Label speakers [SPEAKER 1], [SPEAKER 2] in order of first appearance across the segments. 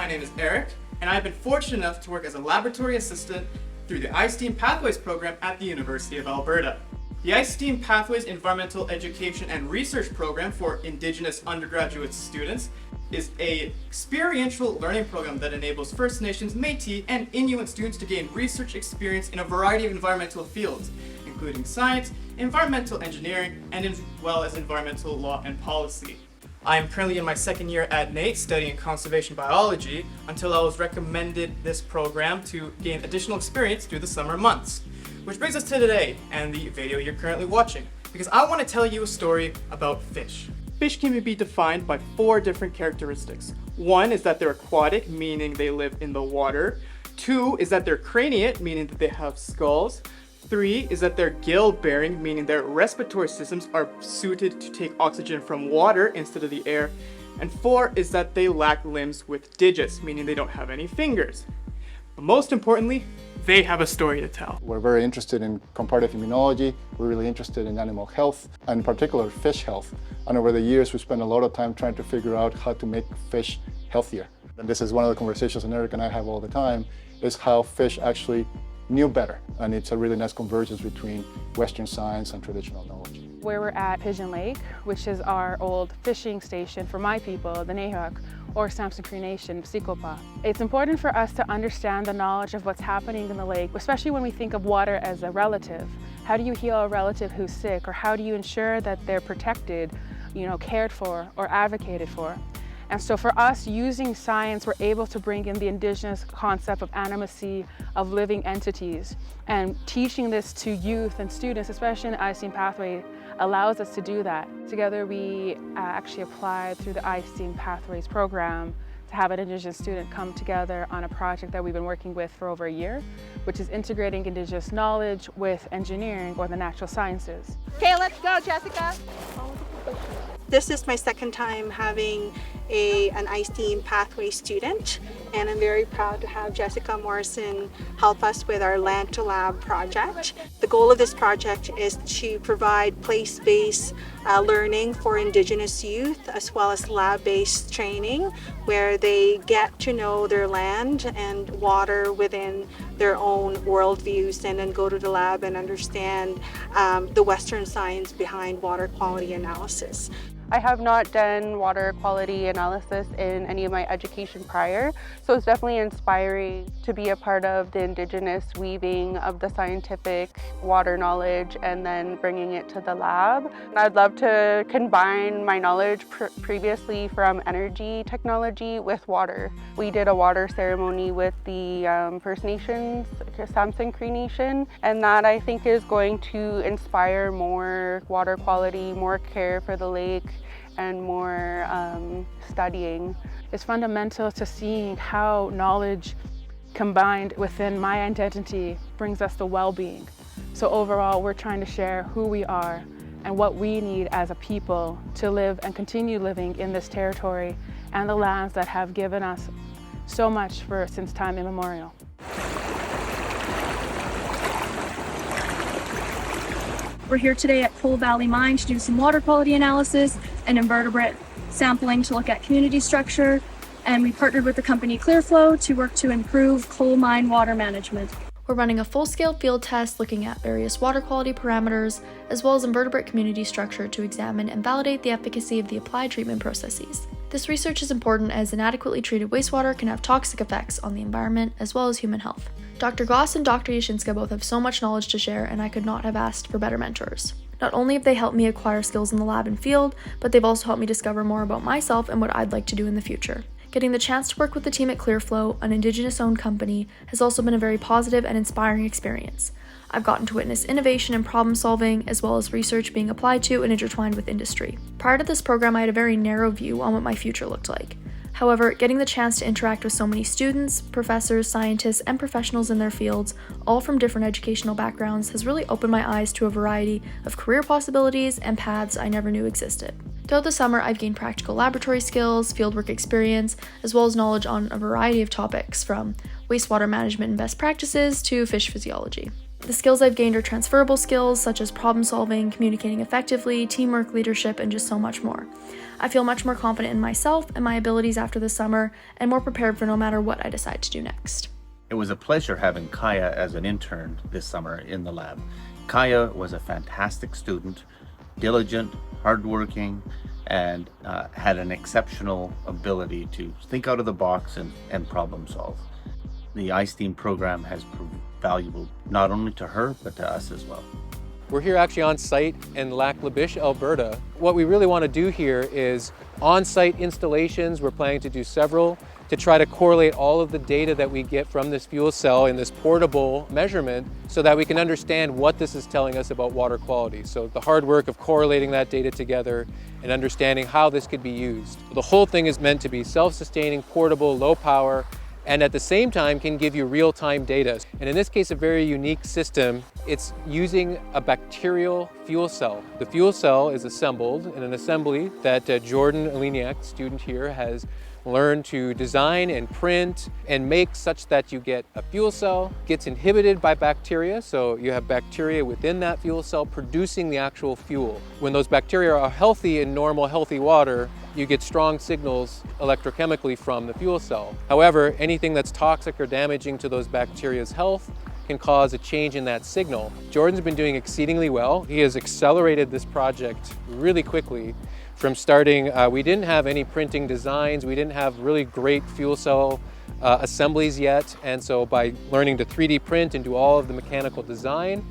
[SPEAKER 1] my name is Eric, and I've been fortunate enough to work as a laboratory assistant through the iSTEAM Pathways program at the University of Alberta. The iSTEAM Pathways Environmental Education and Research Program for Indigenous undergraduate students is an experiential learning program that enables First Nations, Métis, and Inuit students to gain research experience in a variety of environmental fields, including science, environmental engineering, and as well as environmental law and policy. I am currently in my second year at NAIT studying conservation biology until I was recommended this program to gain additional experience through the summer months. Which brings us to today and the video you're currently watching, because I want to tell you a story about fish. Fish can be defined by 4 different characteristics. 1 is that they're aquatic, meaning they live in the water. 2 is that they're craniate, meaning that they have skulls. 3 is that they're gill-bearing, meaning their respiratory systems are suited to take oxygen from water instead of the air. And 4 is that they lack limbs with digits, meaning they don't have any fingers. But most importantly, they have a story to tell.
[SPEAKER 2] We're very interested in comparative immunology. We're really interested in animal health, and in particular fish health. And over the years, we spent a lot of time trying to figure out how to make fish healthier. And this is one of the conversations that Eric and I have all the time, is how fish actually knew better. And it's a really nice convergence between Western science and traditional knowledge.
[SPEAKER 3] Where we're at Pigeon Lake, which is our old fishing station for my people, the Nahuk, or Samson Cree Nation, Sikopa. It's important for us to understand the knowledge of what's happening in the lake, especially when we think of water as a relative. How do you heal a relative who's sick, or how do you ensure that they're protected, cared for, or advocated for? And so for us, using science, we're able to bring in the Indigenous concept of animacy, of living entities, and teaching this to youth and students, especially in the iSTEAM pathway, allows us to do that. Together, we actually applied through the iSTEAM Pathways program to have an Indigenous student come together on a project that we've been working with for over a year, which is integrating Indigenous knowledge with engineering or the natural sciences.
[SPEAKER 4] Okay, let's go, Jessica.
[SPEAKER 5] This is my second time having an iSTEAM Pathway student, and I'm very proud to have Jessica Morrison help us with our Land to Lab project. The goal of this project is to provide place-based learning for Indigenous youth, as well as lab-based training where they get to know their land and water within their own worldviews, and then go to the lab and understand the Western science behind water quality analysis.
[SPEAKER 3] I have not done water quality analysis in any of my education prior, so it's definitely inspiring to be a part of the Indigenous weaving of the scientific water knowledge and then bringing it to the lab. I'd love to combine my knowledge previously from energy technology with water. We did a water ceremony with the First Nations, Samson Cree Nation, and that I think is going to inspire more water quality, more care for the lake, and more studying. It's fundamental to seeing how knowledge combined within my identity brings us the well-being. So overall, we're trying to share who we are and what we need as a people to live and continue living in this territory and the lands that have given us so much since time immemorial.
[SPEAKER 6] We're here today at Coal Valley Mine to do some water quality analysis and invertebrate sampling to look at community structure, and we partnered with the company Clearflow to work to improve coal mine water management.
[SPEAKER 7] We're running a full-scale field test looking at various water quality parameters, as well as invertebrate community structure to examine and validate the efficacy of the applied treatment processes. This research is important as inadequately treated wastewater can have toxic effects on the environment as well as human health. Dr. Goss and Dr. Yashinska both have so much knowledge to share, and I could not have asked for better mentors. Not only have they helped me acquire skills in the lab and field, but they've also helped me discover more about myself and what I'd like to do in the future. Getting the chance to work with the team at Clearflow, an Indigenous-owned company, has also been a very positive and inspiring experience. I've gotten to witness innovation and problem solving, as well as research being applied to and intertwined with industry. Prior to this program, I had a very narrow view on what my future looked like. However, getting the chance to interact with so many students, professors, scientists, and professionals in their fields, all from different educational backgrounds, has really opened my eyes to a variety of career possibilities and paths I never knew existed. Throughout the summer, I've gained practical laboratory skills, fieldwork experience, as well as knowledge on a variety of topics, from wastewater management and best practices to fish physiology. The skills I've gained are transferable skills such as problem solving, communicating effectively, teamwork, leadership, and just so much more. I feel much more confident in myself and my abilities after the summer and more prepared for no matter what I decide to do next.
[SPEAKER 4] It was a pleasure having Kaya as an intern this summer in the lab. Kaya was a fantastic student, diligent, hardworking, and had an exceptional ability to think out of the box and problem solve. The iSTEAM program has proved valuable not only to her, but to us as well.
[SPEAKER 8] We're here actually on site in Lac La Biche, Alberta. What we really want to do here is on-site installations. We're planning to do several to try to correlate all of the data that we get from this fuel cell in this portable measurement so that we can understand what this is telling us about water quality. So the hard work of correlating that data together and understanding how this could be used. The whole thing is meant to be self-sustaining, portable, low power, and at the same time can give you real-time data. And in this case, a very unique system. It's using a bacterial fuel cell. The fuel cell is assembled in an assembly that Jordan Aliniak, student here, has learned to design and print and make such that you get a fuel cell, gets inhibited by bacteria, so you have bacteria within that fuel cell producing the actual fuel. When those bacteria are healthy in normal, healthy water, you get strong signals electrochemically from the fuel cell. However, anything that's toxic or damaging to those bacteria's health can cause a change in that signal. Jordan's been doing exceedingly well. He has accelerated this project really quickly. From starting, we didn't have any printing designs, we didn't have really great fuel cell assemblies yet, and so by learning to 3D print and do all of the mechanical design,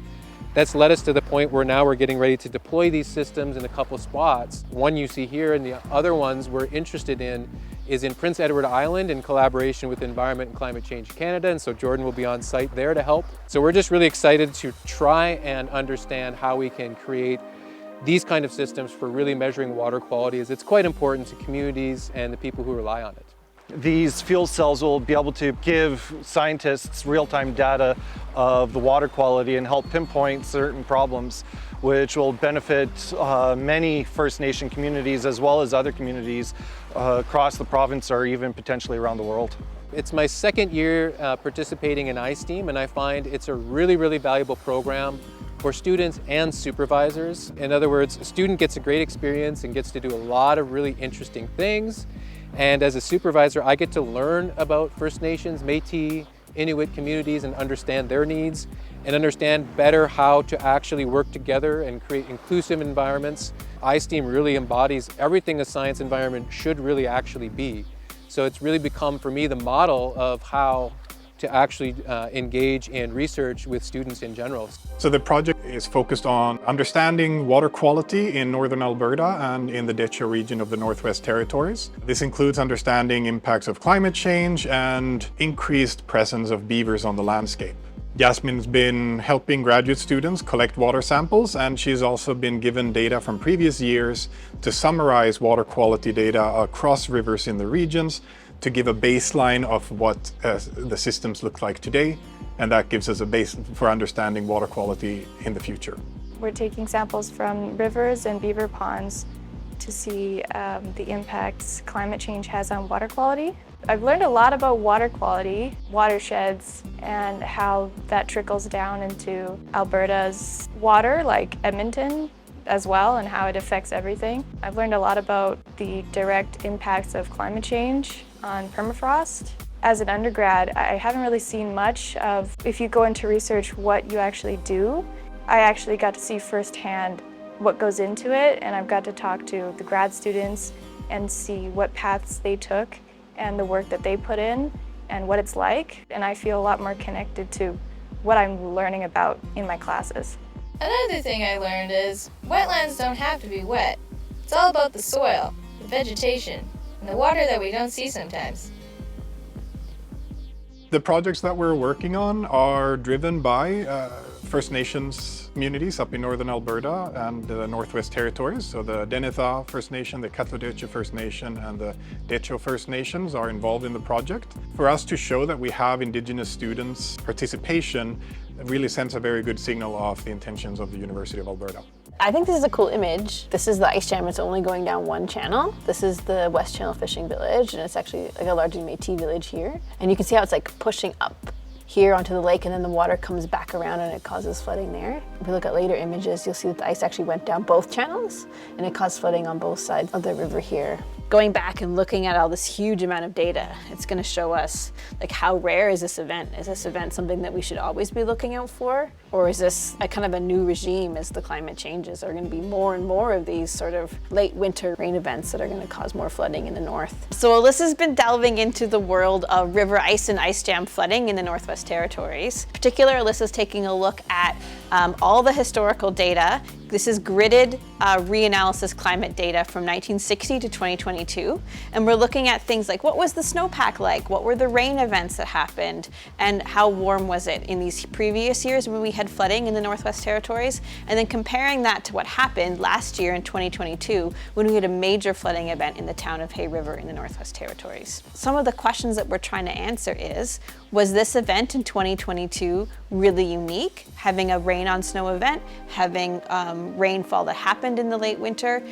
[SPEAKER 8] that's led us to the point where now we're getting ready to deploy these systems in a couple spots. One you see here, and the other ones we're interested in is in Prince Edward Island in collaboration with Environment and Climate Change Canada, and so Jordan will be on site there to help. So we're just really excited to try and understand how we can create these kind of systems for really measuring water quality, as it's quite important to communities and the people who rely on it.
[SPEAKER 9] These fuel cells will be able to give scientists real-time data of the water quality and help pinpoint certain problems, which will benefit many First Nation communities as well as other communities across the province or even potentially around the world.
[SPEAKER 8] It's my second year participating in iSTEAM, and I find it's a really, really valuable program for students and supervisors. In other words, a student gets a great experience and gets to do a lot of really interesting things. And as a supervisor, I get to learn about First Nations, Métis, Inuit communities and understand their needs and understand better how to actually work together and create inclusive environments. iSTEAM really embodies everything a science environment should really actually be. So it's really become for me the model of how to actually engage in research with students in general.
[SPEAKER 10] So the project is focused on understanding water quality in northern Alberta and in the Decho region of the Northwest Territories. This includes understanding impacts of climate change and increased presence of beavers on the landscape. Jasmine's been helping graduate students collect water samples, and she's also been given data from previous years to summarize water quality data across rivers in the regions to give a baseline of what the systems look like today, and that gives us a base for understanding water quality in the future.
[SPEAKER 11] We're taking samples from rivers and beaver ponds to see the impacts climate change has on water quality. I've learned a lot about water quality, watersheds, and how that trickles down into Alberta's water, like Edmonton as well, and how it affects everything. I've learned a lot about the direct impacts of climate change on permafrost. As an undergrad, I haven't really seen much of, if you go into research, what you actually do. I actually got to see firsthand what goes into it, and I've got to talk to the grad students and see what paths they took and the work that they put in and what it's like, and I feel a lot more connected to what I'm learning about in my classes.
[SPEAKER 12] Another thing I learned is wetlands don't have to be wet. It's all about the soil, the vegetation, and the water that we don't see sometimes.
[SPEAKER 10] The projects that we're working on are driven by First Nations communities up in northern Alberta and the Northwest Territories. So the Denetha First Nation, the Cultivating First Nation and the Decho First Nations are involved in the project. For us to show that we have Indigenous students' participation really sends a very good signal of the intentions of the University of Alberta.
[SPEAKER 13] I think this is a cool image. This is the ice jam. It's only going down one channel. This is the West Channel Fishing Village, and it's actually like a largely Métis village here. And you can see how it's like pushing up here onto the lake, and then the water comes back around and it causes flooding there. If we look at later images, you'll see that the ice actually went down both channels and it caused flooding on both sides of the river here. Going back and looking at all this huge amount of data, it's going to show us like how rare is this event? Is this event something that we should always be looking out for? Or is this a kind of a new regime as the climate changes? Are going to be more and more of these sort of late winter rain events that are going to cause more flooding in the north. So Alyssa's been delving into the world of river ice and ice jam flooding in the Northwest Territories. In particular, Alyssa's taking a look at all the historical data. This is gridded reanalysis climate data from 1960 to 2022. And we're looking at things like, what was the snowpack like? What were the rain events that happened? And how warm was it in these previous years when we had flooding in the Northwest Territories? And then comparing that to what happened last year in 2022 when we had a major flooding event in the town of Hay River in the Northwest Territories. Some of the questions that we're trying to answer is, was this event in 2022 really unique? Having a rain on snow event, having rainfall that happened in the late winter,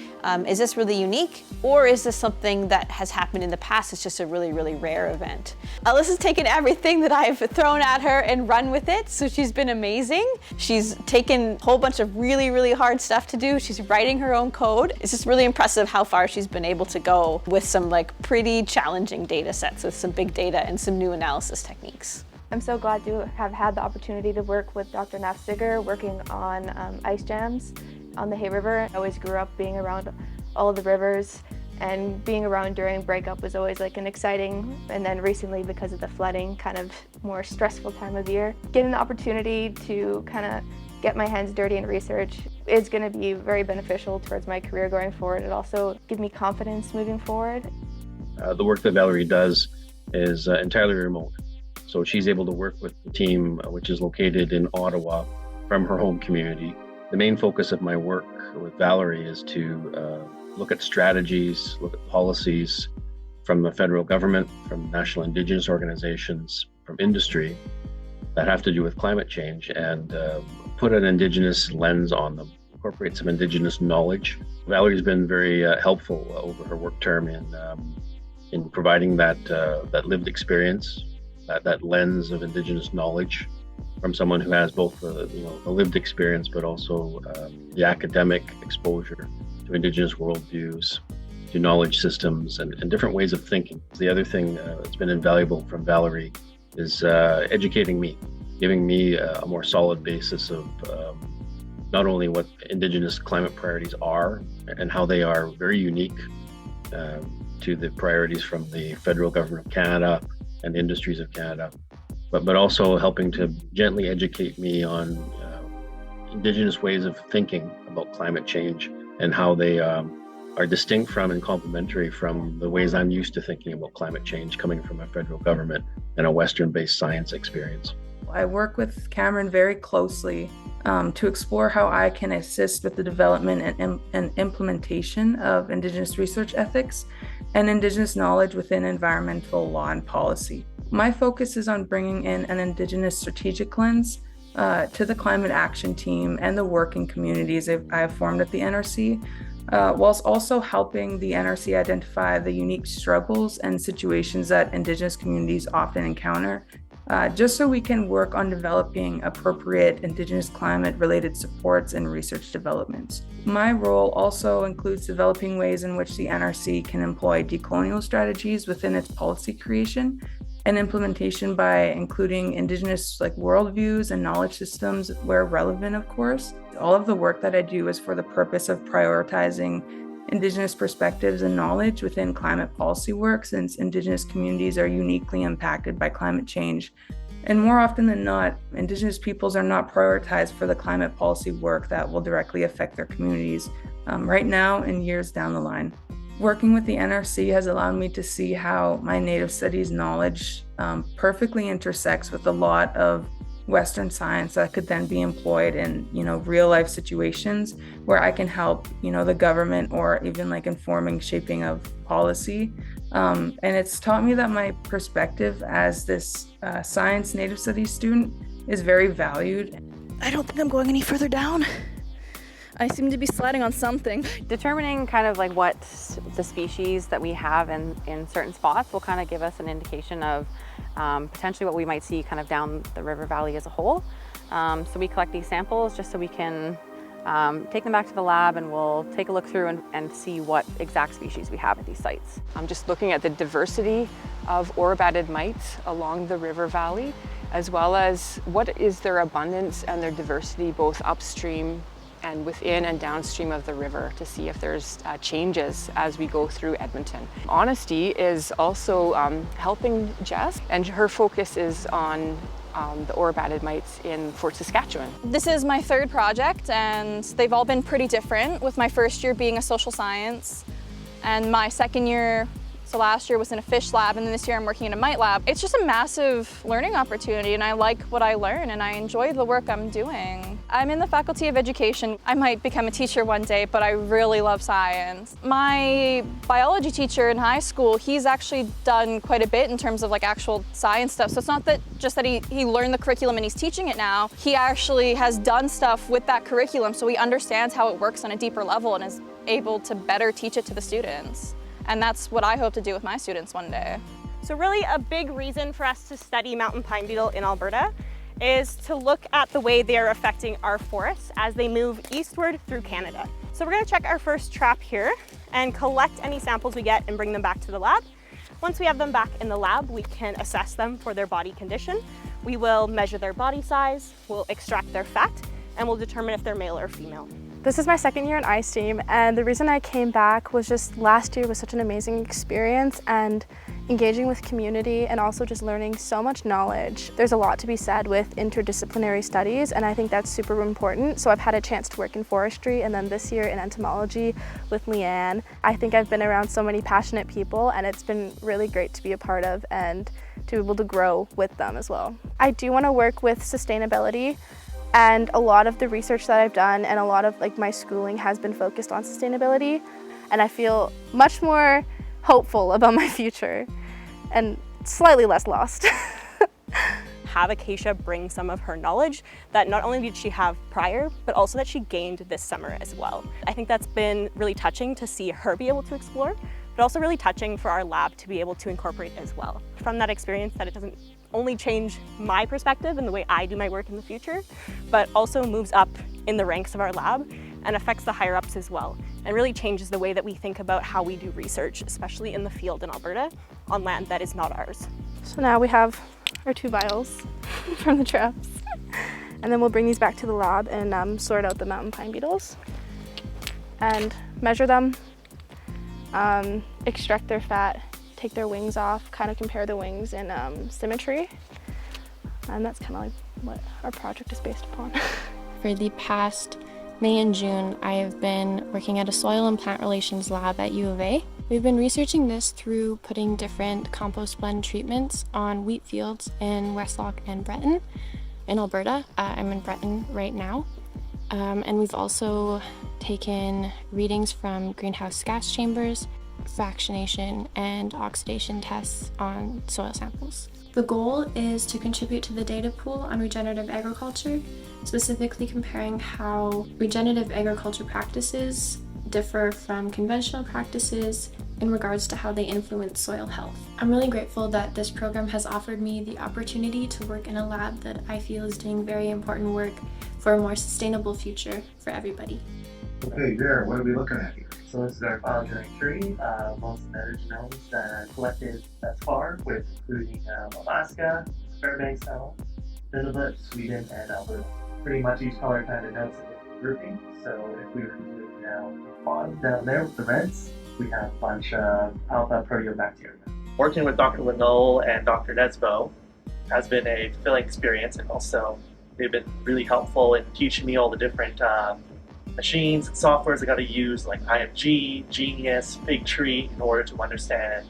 [SPEAKER 13] is this really unique? Or is this something that has happened in the past? It's just a really, really rare event. Alyssa's taken everything that I've thrown at her and run with it, so she's been amazing. She's taken a whole bunch of really, really hard stuff to do. She's writing her own code. It's just really impressive how far she's been able to go with some like pretty challenging data sets with some big data and some new analysis techniques.
[SPEAKER 14] I'm so glad to have had the opportunity to work with Dr. Nafziger working on ice jams on the Hay River. I always grew up being around all of the rivers, and being around during breakup was always like an exciting, and then recently because of the flooding, kind of more stressful time of year. Getting the opportunity to kind of get my hands dirty in research is going to be very beneficial towards my career going forward. It also gives me confidence moving forward.
[SPEAKER 15] The work that Valerie does is entirely remote. So she's able to work with the team, which is located in Ottawa, from her home community. The main focus of my work with Valerie is to look at strategies, look at policies from the federal government, from national Indigenous organizations, from industry that have to do with climate change, and put an Indigenous lens on them, incorporate some Indigenous knowledge. Valerie's been very helpful over her work term in providing that lived experience, that lens of Indigenous knowledge from someone who has both the lived experience, but also the academic exposure to Indigenous worldviews, to knowledge systems, and different ways of thinking. The other thing that's been invaluable from Valerie is educating me, giving me a more solid basis of not only what Indigenous climate priorities are and how they are very unique to the priorities from the federal government of Canada and the industries of Canada, but also helping to gently educate me on Indigenous ways of thinking about climate change and how they are distinct from and complementary from the ways I'm used to thinking about climate change coming from a federal government and a Western-based science experience.
[SPEAKER 16] I work with Cameron very closely to explore how I can assist with the development and implementation of Indigenous research ethics and Indigenous knowledge within environmental law and policy. My focus is on bringing in an Indigenous strategic lens to the climate action team and the working communities I have formed at the NRC, whilst also helping the NRC identify the unique struggles and situations that Indigenous communities often encounter, just so we can work on developing appropriate Indigenous climate-related supports and research developments. My role also includes developing ways in which the NRC can employ decolonial strategies within its policy creation and implementation by including Indigenous worldviews and knowledge systems where relevant, of course. All of the work that I do is for the purpose of prioritizing Indigenous perspectives and knowledge within climate policy work, since Indigenous communities are uniquely impacted by climate change. And more often than not, Indigenous peoples are not prioritized for the climate policy work that will directly affect their communities right now and years down the line. Working with the NRC has allowed me to see how my Native studies knowledge perfectly intersects with a lot of Western science that could then be employed in, real life situations where I can help, the government or even informing shaping of policy. And it's taught me that my perspective as this science Native studies student is very valued.
[SPEAKER 13] I don't think I'm going any further down.
[SPEAKER 6] I seem to be sliding on something.
[SPEAKER 17] Determining kind of like what the species that we have in certain spots will kind of give us an indication of potentially what we might see kind of down the river valley as a whole. So we collect these samples just so we can take them back to the lab, and we'll take a look through and see what exact species we have at these sites.
[SPEAKER 18] I'm just looking at the diversity of ore-batted mites along the river valley, as well as what is their abundance and their diversity both upstream and within and downstream of the river, to see if there's changes as we go through Edmonton. Honesty is also helping Jess, and her focus is on the ore-batted mites in Fort Saskatchewan.
[SPEAKER 6] This is my third project, and they've all been pretty different, with my first year being a social science, and my second year, so last year, was in a fish lab, and then this year I'm working in a mite lab. It's just a massive learning opportunity, and I like what I learn, and I enjoy the work I'm doing. I'm in the Faculty of Education. I might become a teacher one day, but I really love science. My biology teacher in high school, he's actually done quite a bit in terms of like actual science stuff. So it's not that just that he learned the curriculum and he's teaching it now. He actually has done stuff with that curriculum, so he understands how it works on a deeper level and is able to better teach it to the students. And that's what I hope to do with my students one day.
[SPEAKER 19] So really a big reason for us to study mountain pine beetle in Alberta is to look at the way they are affecting our forests as they move eastward through Canada. So we're going to check our first trap here and collect any samples we get and bring them back to the lab. Once we have them back in the lab, we can assess them for their body condition. We will measure their body size, we'll extract their fat, and we'll determine if they're male or female.
[SPEAKER 20] This is my second year in iSteam, and the reason I came back was just last year was such an amazing experience, and engaging with community and also just learning so much knowledge. There's a lot to be said with interdisciplinary studies, and I think that's super important. So I've had a chance to work in forestry, and then this year in entomology with Leanne. I think I've been around so many passionate people, and it's been really great to be a part of and to be able to grow with them as well. I do want to work with sustainability. And a lot of the research that I've done and a lot of like my schooling has been focused on sustainability, and I feel much more hopeful about my future and slightly less lost.
[SPEAKER 19] Have Acacia bring some of her knowledge that not only did she have prior, but also that she gained this summer as well. I think that's been really touching to see her be able to explore, but also really touching for our lab to be able to incorporate as well. From that experience, that it doesn't only change my perspective and the way I do my work in the future, but also moves up in the ranks of our lab and affects the higher ups as well, and really changes the way that we think about how we do research, especially in the field in Alberta, on land that is not ours.
[SPEAKER 20] So now we have our 2 vials from the traps, and then we'll bring these back to the lab and sort out the mountain pine beetles and measure them, extract their fat, take their wings off, kind of compare the wings in symmetry, and that's kind of like what our project is based upon.
[SPEAKER 21] For the past May and June, I have been working at a soil and plant relations lab at U of A. We've been researching this through putting different compost blend treatments on wheat fields in Westlock and Breton in Alberta. I'm in Breton right now. And we've also taken readings from greenhouse gas chambers, fractionation and oxidation tests on soil samples. The goal is to contribute to the data pool on regenerative agriculture, specifically comparing how regenerative agriculture practices differ from conventional practices in regards to how they influence soil health. I'm really grateful that this program has offered me the opportunity to work in a lab that I feel is doing very important work for a more sustainable future for everybody.
[SPEAKER 22] Okay, there, what are we looking at here? So this is our phylogenetic tree, most metagenomes that are collected thus far, with including Alaska, Fairbanks, Nunavut, Sweden, and Alberta. Pretty much each color kind of notes a different grouping. So if we were to do now bottom down there with the reds, we have a bunch of alpha proteobacteria.
[SPEAKER 23] Working with Dr. Lenoll and Dr. Nesbo has been a fulfilling experience, and also they've been really helpful in teaching me all the different machines and softwares I got to use, like IMG, Genius, Fig Tree, in order to understand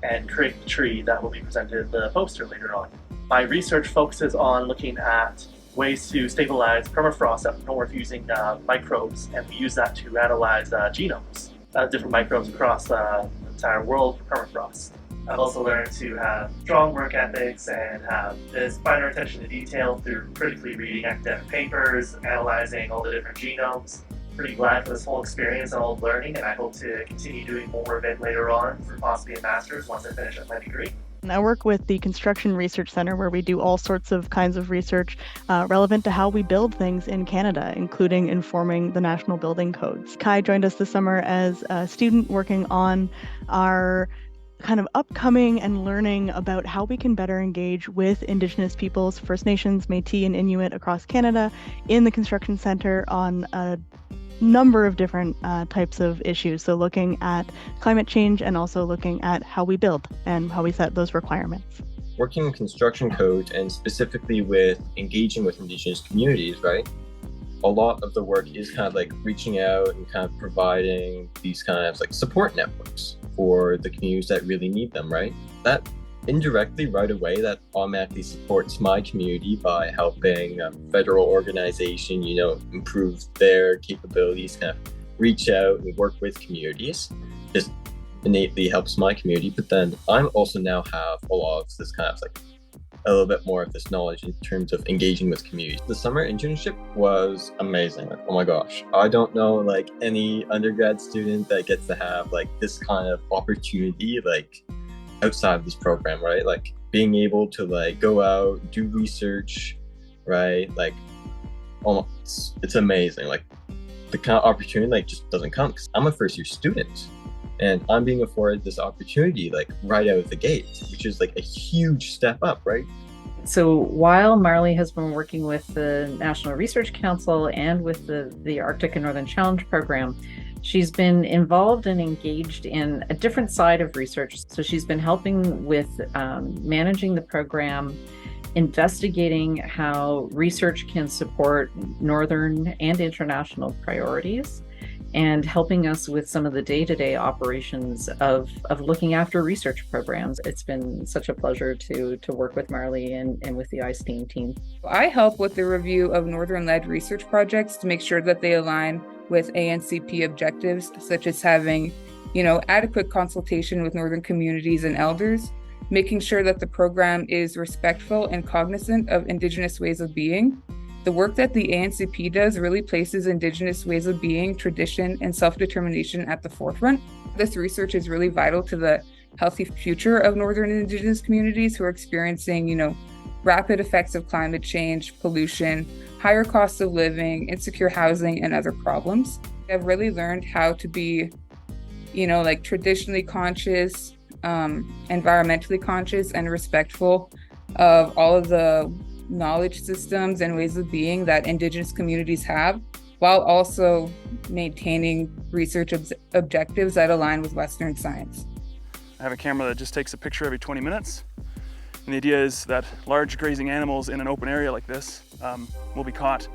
[SPEAKER 23] and create the tree that will be presented in the poster later on. My research focuses on looking at ways to stabilize permafrost up north using microbes, and we use that to analyze genomes of different microbes across the entire world for permafrost. I've also learned to have strong work ethics and have this finer attention to detail through critically reading academic papers, analyzing all the different genomes, pretty glad for this whole experience and all the learning, and I hope to continue doing more of it later on for possibly a master's once I finish up my degree.
[SPEAKER 1] I work with the Construction Research Center, where we do all sorts of kinds of research relevant to how we build things in Canada, including informing the national building codes. Kai joined us this summer as a student working on our kind of upcoming and learning about how we can better engage with Indigenous peoples, First Nations, Métis, and Inuit across Canada in the construction center on a number of different types of issues. So looking at climate change and also looking at how we build and how we set those requirements.
[SPEAKER 2] Working in construction code and specifically with engaging with Indigenous communities, right? A lot of the work is kind of like reaching out and kind of providing these kind of like support networks for the communities that really need them, right? That indirectly right away, that automatically supports my community by helping a federal organization, improve their capabilities, kind of reach out and work with communities. Just innately helps my community. But then I'm also now have a lot of this kind of like a little bit more of this knowledge in terms of engaging with communities. The summer internship was amazing. Like, oh my gosh, I don't know like any undergrad student that gets to have like this kind of opportunity like outside of this program, right? Like being able to like go out, do research, right? Like almost, it's amazing. Like the kind of opportunity like just doesn't come because I'm a first year student. And I'm being afforded this opportunity like right out of the gate, which is like a huge step up, right?
[SPEAKER 5] So while Marley has been working with the National Research Council and with the Arctic and Northern Challenge program, she's been involved and engaged in a different side of research. So she's been helping with managing the program, investigating how research can support Northern and international priorities, and helping us with some of the day-to-day operations of looking after research programs. It's been such a pleasure to work with Marley and with the iSTEAM team.
[SPEAKER 16] I help with the review of Northern-led research projects to make sure that they align with ANCP objectives, such as having, adequate consultation with Northern communities and elders, making sure that the program is respectful and cognizant of Indigenous ways of being. The work that the ANCP does really places Indigenous ways of being, tradition, and self-determination at the forefront. This research is really vital to the healthy future of Northern Indigenous communities who are experiencing, rapid effects of climate change, pollution, higher costs of living, insecure housing, and other problems. I've really learned how to be, traditionally conscious, environmentally conscious, and respectful of all of the knowledge systems and ways of being that Indigenous communities have, while also maintaining research objectives that align with Western science.
[SPEAKER 24] I have a camera that just takes a picture every 20 minutes. And the idea is that large grazing animals in an open area like this will be caught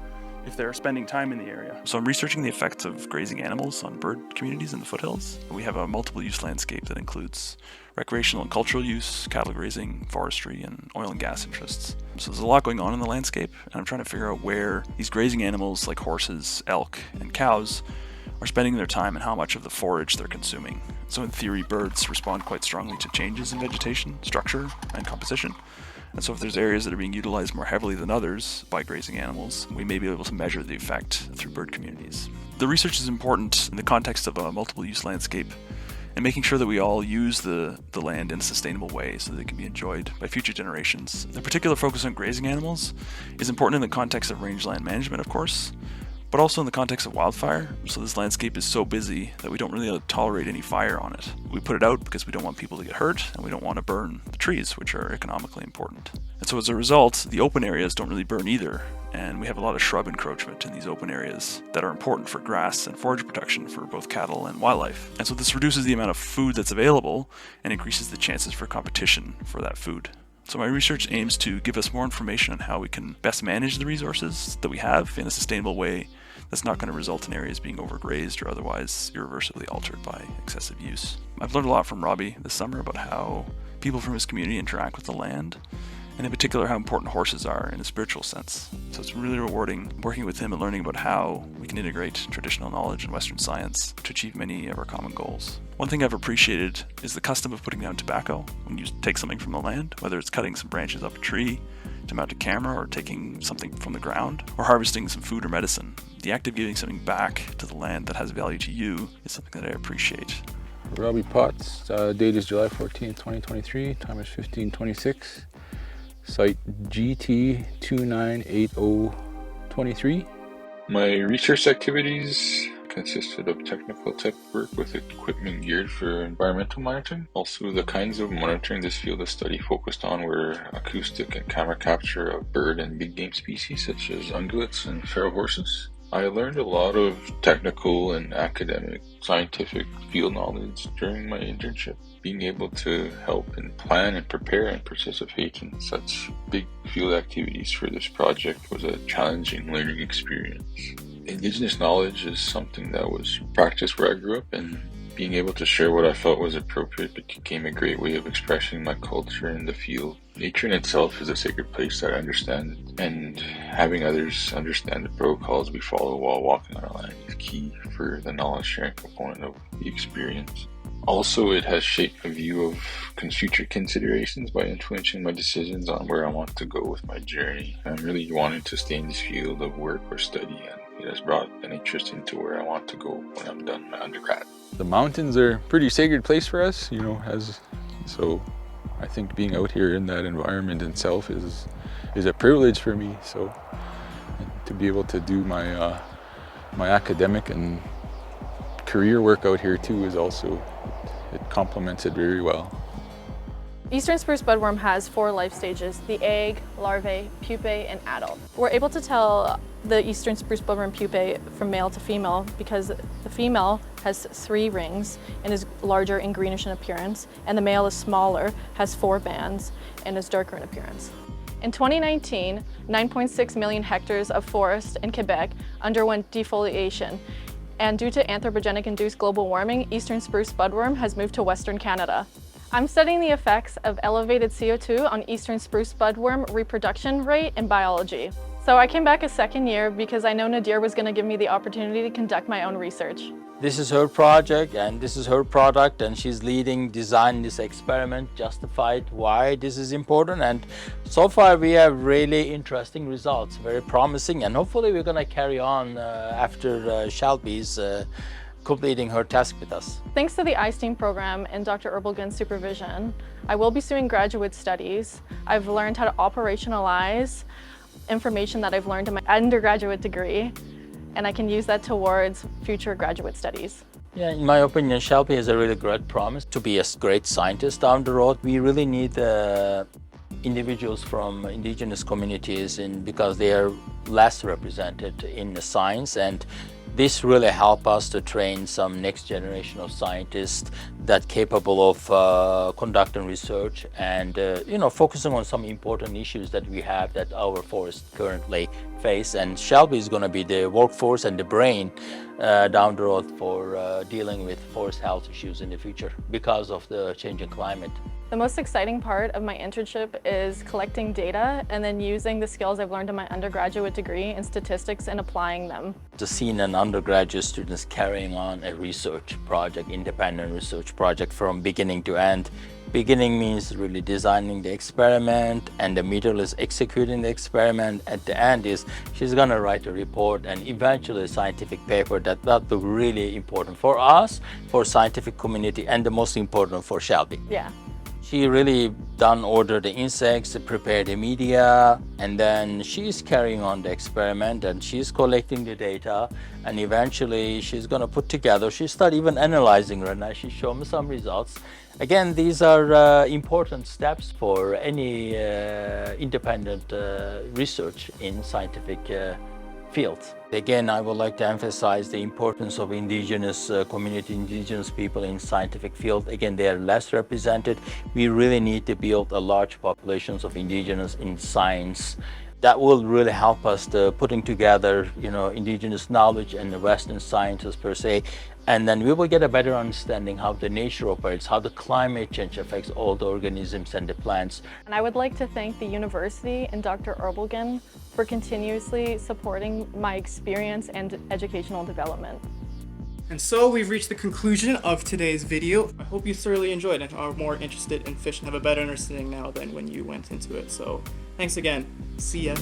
[SPEAKER 24] if they're spending time in the area. So I'm researching the effects of grazing animals on bird communities in the foothills. We have a multiple use landscape that includes recreational and cultural use, cattle grazing, forestry, and oil and gas interests. So there's a lot going on in the landscape, and I'm trying to figure out where these grazing animals like horses, elk, and cows are spending their time and how much of the forage they're consuming. So in theory, birds respond quite strongly to changes in vegetation, structure, and composition. And so if there's areas that are being utilized more heavily than others by grazing animals, we may be able to measure the effect through bird communities. The research is important in the context of a multiple use landscape and making sure that we all use the land in a sustainable way so that it can be enjoyed by future generations. The particular focus on grazing animals is important in the context of rangeland management, of course, but also in the context of wildfire. So this landscape is so busy that we don't really tolerate any fire on it. We put it out because we don't want people to get hurt and we don't want to burn the trees, which are economically important. And so as a result, the open areas don't really burn either. And we have a lot of shrub encroachment in these open areas that are important for grass and forage protection for both cattle and wildlife. And so this reduces the amount of food that's available and increases the chances for competition for that food. So my research aims to give us more information on how we can best manage the resources that we have in a sustainable way that's not going to result in areas being overgrazed or otherwise irreversibly altered by excessive use. I've learned a lot from Robbie this summer about how people from his community interact with the land, and in particular how important horses are in a spiritual sense. So it's really rewarding working with him and learning about how we can integrate traditional knowledge and Western science to achieve many of our common goals. One thing I've appreciated is the custom of putting down tobacco when you take something from the land, whether it's cutting some branches off a tree to mount a camera or taking something from the ground or harvesting some food or medicine. the act of giving something back to the land that has value to you is something that I appreciate.
[SPEAKER 3] Robbie Potts, date is July 14th, 2023, time is 15:26, site GT 298023.
[SPEAKER 4] My research activities consisted of technical tech work with equipment geared for environmental monitoring. Also, the kinds of monitoring this field of study focused on were acoustic and camera capture of bird and big game species such as ungulates and feral horses. I learned a lot of technical and academic scientific field knowledge during my internship. Being able to help and plan and prepare and participate in such big field activities for this project was a challenging learning experience. Indigenous knowledge is something that was practiced where I grew up, and being able to share what I felt was appropriate became a great way of expressing my culture in the field. Nature in itself is a sacred place that I understand, and having others understand the protocols we follow while walking on our land is key for the knowledge sharing component of the experience. Also, it has shaped my view of future considerations by influencing my decisions on where I want to go with my journey. I'm really wanting to stay in this field of work or study, and it has brought an interest into where I want to go when I'm done my undergrad.
[SPEAKER 3] The mountains are a pretty sacred place for us, so I think being out here in that environment itself is a privilege for me. So to be able to do my academic and career work out here too is also, it complements it very well.
[SPEAKER 7] Eastern spruce budworm has 4 life stages: the egg, larvae, pupae, and adult. We're able to tell the eastern spruce budworm pupae from male to female because the female has 3 rings and is larger and greenish in appearance, and the male is smaller, has 4 bands, and is darker in appearance. In 2019, 9.6 million hectares of forest in Quebec underwent defoliation, and due to anthropogenic-induced global warming, eastern spruce budworm has moved to Western Canada. I'm studying the effects of elevated CO2 on eastern spruce budworm reproduction rate in biology. So I came back a second year because I know Nadir was going to give me the opportunity to conduct my own research.
[SPEAKER 9] This is her project and this is her product, and she's leading design this experiment, justified why this is important, and so far we have really interesting results, very promising, and hopefully we're going to carry on after Shelby's completing her task with us.
[SPEAKER 7] Thanks to the iSteam program and Dr. Erbelgen's supervision, I will be doing graduate studies. I've learned how to operationalize information that I've learned in my undergraduate degree, and I can use that towards future graduate studies.
[SPEAKER 9] Yeah, in my opinion, Shelby has a really great promise to be a great scientist down the road. We really need individuals from indigenous communities because they are less represented in the science, and this really help us to train some next generation of scientists that capable of conducting research and focusing on some important issues that we have that our forests currently face. And Shelby is going to be the workforce and the brain down the road for dealing with forest health issues in the future because of the changing climate.
[SPEAKER 7] The most exciting part of my internship is collecting data and then using the skills I've learned in my undergraduate degree in statistics and applying them.
[SPEAKER 9] Just seeing an undergraduate students carrying on a research project, independent research project from beginning to end. Beginning means really designing the experiment, and the middle is executing the experiment. At the end is she's gonna write a report and eventually a scientific paper that will be really important for us, for scientific community, and the most important for Shelby.
[SPEAKER 7] Yeah.
[SPEAKER 9] She really order the insects, prepare the media, and then she's carrying on the experiment and she's collecting the data, and eventually she's gonna put together, she start even analyzing right now, she showed me some results. Again, these are important steps for any independent research in scientific fields. Again, I would like to emphasize the importance of indigenous community, indigenous people in scientific field. Again, they are less represented. We really need to build a large populations of indigenous in science. That will really help us to putting together, indigenous knowledge and the Western sciences per se, and then we will get a better understanding how the nature operates, how the climate change affects all the organisms and the plants.
[SPEAKER 7] And I would like to thank the university and Dr. Erbelgen for continuously supporting my experience and educational development.
[SPEAKER 25] And so we've reached the conclusion of today's video. I hope you thoroughly enjoyed and are more interested in fish and have a better understanding now than when you went into it. So thanks again. See ya.